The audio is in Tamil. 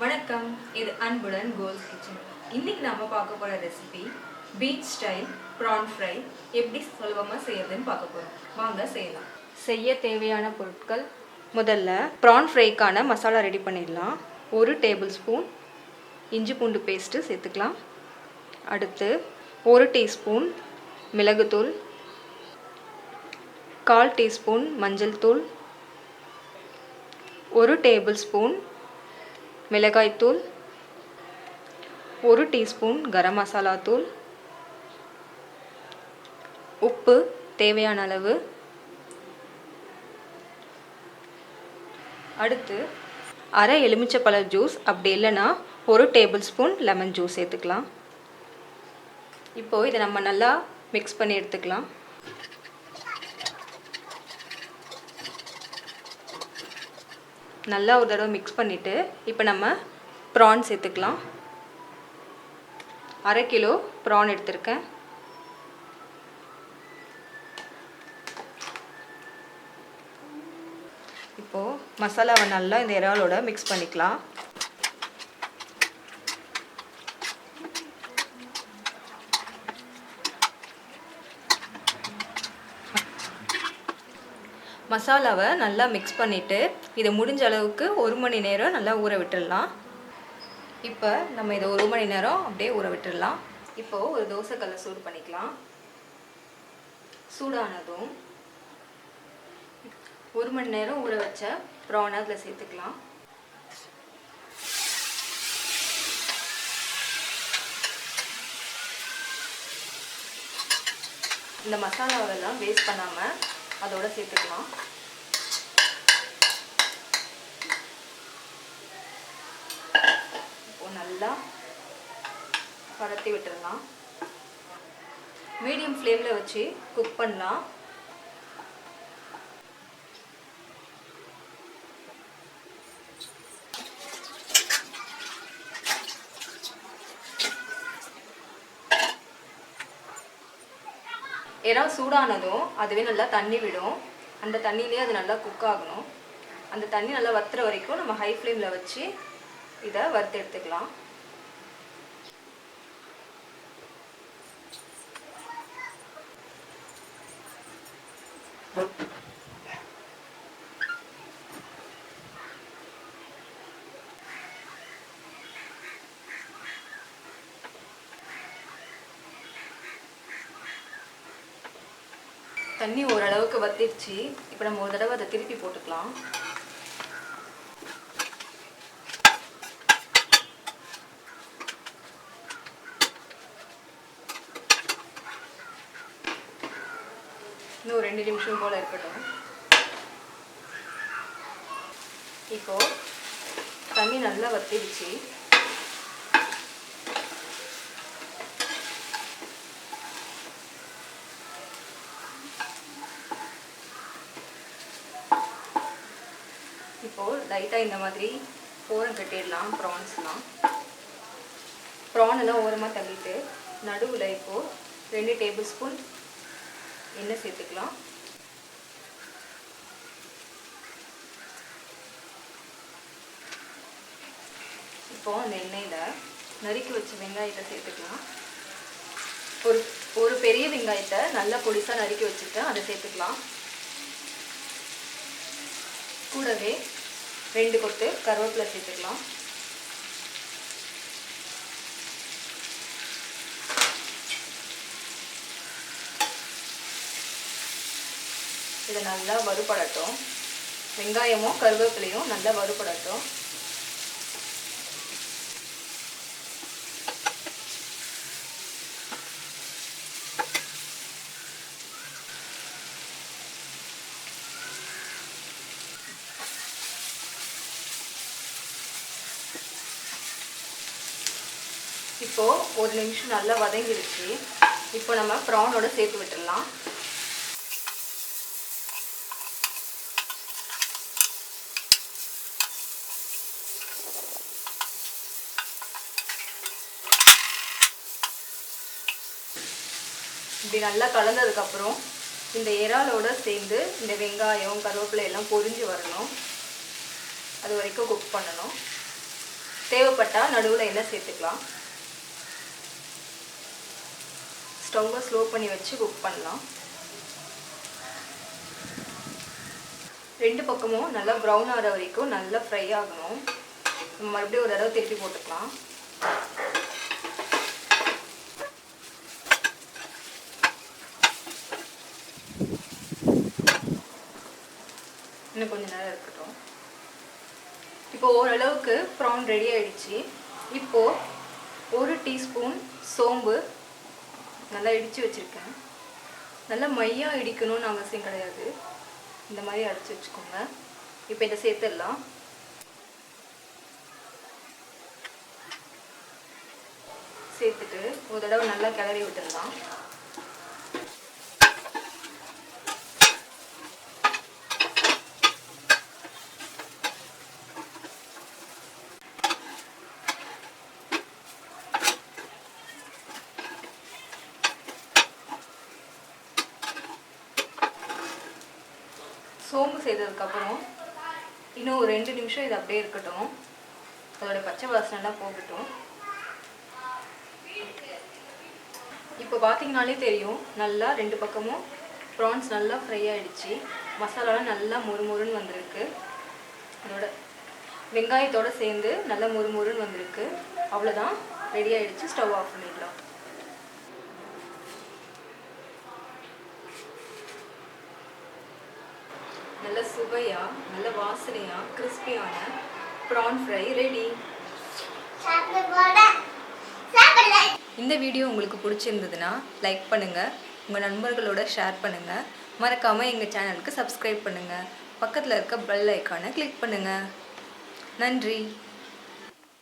வணக்கம், இது அன்புடன் கோல்ஸ் கிச்சன். இன்னைக்கு நாம பார்க்க போற recipe beach style PRAN fry எப்படி சுலபமாக செய்யறதுன்னு பார்க்க போறோம். வாங்க செய்யலாம். செய்ய தேவையான பொருட்கள், முதல்ல ப்ரான் ஃப்ரைக்கான மசாலா ரெடி பண்ணிடலாம். 1 டேபிள் ஸ்பூன் இஞ்சி பூண்டு பேஸ்ட்டு சேர்த்துக்கலாம். அடுத்து 1 டீஸ்பூன் மிளகுத்தூள், 1/4 டீஸ்பூன் மஞ்சள் தூள், 1 டேபிள் ஸ்பூன் மிளகாய்த்தூள், 1 டீஸ்பூன் கரம் மசாலா தூள், உப்பு தேவையான அளவு. அடுத்து அரை எலுமிச்சைப்பழ ஜூஸ், அப்படி இல்லைன்னா 1 டேபிள் ஸ்பூன் லெமன் ஜூஸ் சேர்த்துக்கலாம். இப்போது இதை நம்ம நல்லா மிக்ஸ் பண்ணி எடுத்துக்கலாம். நல்லா ஒரு தடவை மிக்ஸ் பண்ணிவிட்டு இப்போ நம்ம ப்ரான் சேர்த்துக்கலாம். 1/2 கிலோ ப்ரான் எடுத்திருக்கேன். இப்போது மசாலாவை நல்லா இந்த இறாலோட மிக்ஸ் பண்ணிக்கலாம். மசாலாவை நல்லா மிக்ஸ் பண்ணிவிட்டு இதை முடிஞ்ச அளவுக்கு 1 மணி நேரம் நல்லா ஊற விட்டுடலாம். இப்போ நம்ம இதை 1 மணி நேரம் அப்படியே ஊற விட்டுடலாம். இப்போது ஒரு தோசைக்கல்லை சூடு பண்ணிக்கலாம். சூடானதும் 1 மணி நேரம் ஊற வச்ச ப்ரானை அதில் சேர்த்துக்கலாம். இந்த மசாலாவெல்லாம் வேஸ்ட் பண்ணாமல் அதோட சேர்த்துக்கலாம். இப்போ நல்லா பரட்டி விட்டுடலாம். மீடியம் ஃப்ளேமில் வச்சு குக் பண்ணலாம். இறால் சூடானதும் அதுவே நல்லா தண்ணி விடும். அந்த தண்ணியிலே அது நல்லா குக் ஆகணும். அந்த தண்ணி நல்லா வத்துற வரைக்கும் நம்ம ஹை ஃப்ளேமில் வச்சு இதை வறுத்து எடுத்துக்கலாம். தண்ணி ஓரளவுக்கு வத்திடுச்சு. இப்போ நம்ம ஒரு தடவை அதை திருப்பி போட்டுக்கலாம். இன்னும் 2 நிமிஷம் போல் இருக்கட்டும். இப்போது தண்ணி நல்லா வத்திடுச்சு. இப்போது லைட்டாக இந்த மாதிரி ஓரம் கட்டிடலாம். ப்ரானெல்லாம் ஓரமாக தள்ளிட்டு நடுவில் இப்போது 2 டேபிள் ஸ்பூன் எண்ணெய் சேர்த்துக்கலாம். இப்போது அந்த எண்ணெயில் நறுக்கி வச்ச வெங்காயத்தை சேர்த்துக்கலாம். ஒரு பெரிய வெங்காயத்தை நல்லா பொடிசாக நறுக்கி வச்சுட்டு அதை சேர்த்துக்கலாம். கூடவே 2 கொத்து கருவேப்பிலை சேர்த்துக்கலாம். இதை நல்லா வறுபடட்டும். வெங்காயமும் கருவேப்பிலையும் நல்லா வறுபடட்டும். இப்போது 1 நிமிஷம் நல்லா வதங்கிடுச்சு. இப்போ நம்ம ப்ரானோட சேர்த்து விட்டுடலாம். இப்படி நல்லா கலந்ததுக்கப்புறம் இந்த இறாலோட சேர்ந்து இந்த வெங்காயம் கருவேப்பிலை எல்லாம் பொரிஞ்சு வரணும். அது வரைக்கும் குக் பண்ணணும். தேவைப்பட்டால் நடுவில் எண்ணெய் சேர்த்துக்கலாம். ஸ்டவ்வை ஸ்லோ பண்ணி வச்சு குக் பண்ணலாம். 2 பக்கமும் நல்லா ப்ரௌன் ஆகிற வரைக்கும் நல்லா ஃப்ரை ஆகணும். நம்ம மறுபடியும் ஒரு தடவை திருப்பி போட்டுக்கலாம். இன்னும் கொஞ்சம் நேரம் இருக்கட்டும். இப்போ ஓரளவுக்கு ப்ரான் ரெடி ஆயிடுச்சு. இப்போது 1 டீஸ்பூன் சோம்பு நல்லா இடித்து வச்சுருக்கேன். நல்லா மையாக இடிக்கணும்னு அவசியம் கிடையாது, இந்த மாதிரி அடித்து வச்சுக்கோங்க. இப்போ இதை சேர்த்துடலாம். சேர்த்துட்டு ஒரு தடவை நல்லா கிளறி விட்டுடலாம். சோம்பு செய்ததுக்கப்புறம் இன்னும் ஒரு 2 நிமிஷம் இது அப்படியே இருக்கட்டும். அதோட பச்சை வாசனைலாம் போகட்டும். இப்போ பார்த்தீங்கனாலே தெரியும், நல்லா 2 பக்கமும் ப்ரான்ஸ் நல்லா ஃப்ரை ஆகிடுச்சு. மசாலாலாம் நல்லா முறுமுறுன்னு வந்திருக்கு. அதோட வெங்காயத்தோடு சேர்ந்து நல்லா முறுமுறுன்னு வந்திருக்கு. அவ்வளோதான், ரெடி ஆகிடுச்சு. ஸ்டவ் ஆஃப் பண்ணிடலாம். நல்ல சுவையாக, நல்ல வாசனையாக, கிறிஸ்பியான ப்ரான் ஃப்ரை ரெடி. இந்த வீடியோ உங்களுக்கு பிடிச்சிருந்ததுன்னா லைக் பண்ணுங்கள், உங்கள் நண்பர்களோட ஷேர் பண்ணுங்கள். மறக்காமல் எங்கள் சேனலுக்கு சப்ஸ்கிரைப் பண்ணுங்கள். பக்கத்தில் இருக்க பெல் ஐக்கானை கிளிக் பண்ணுங்கள். நன்றி.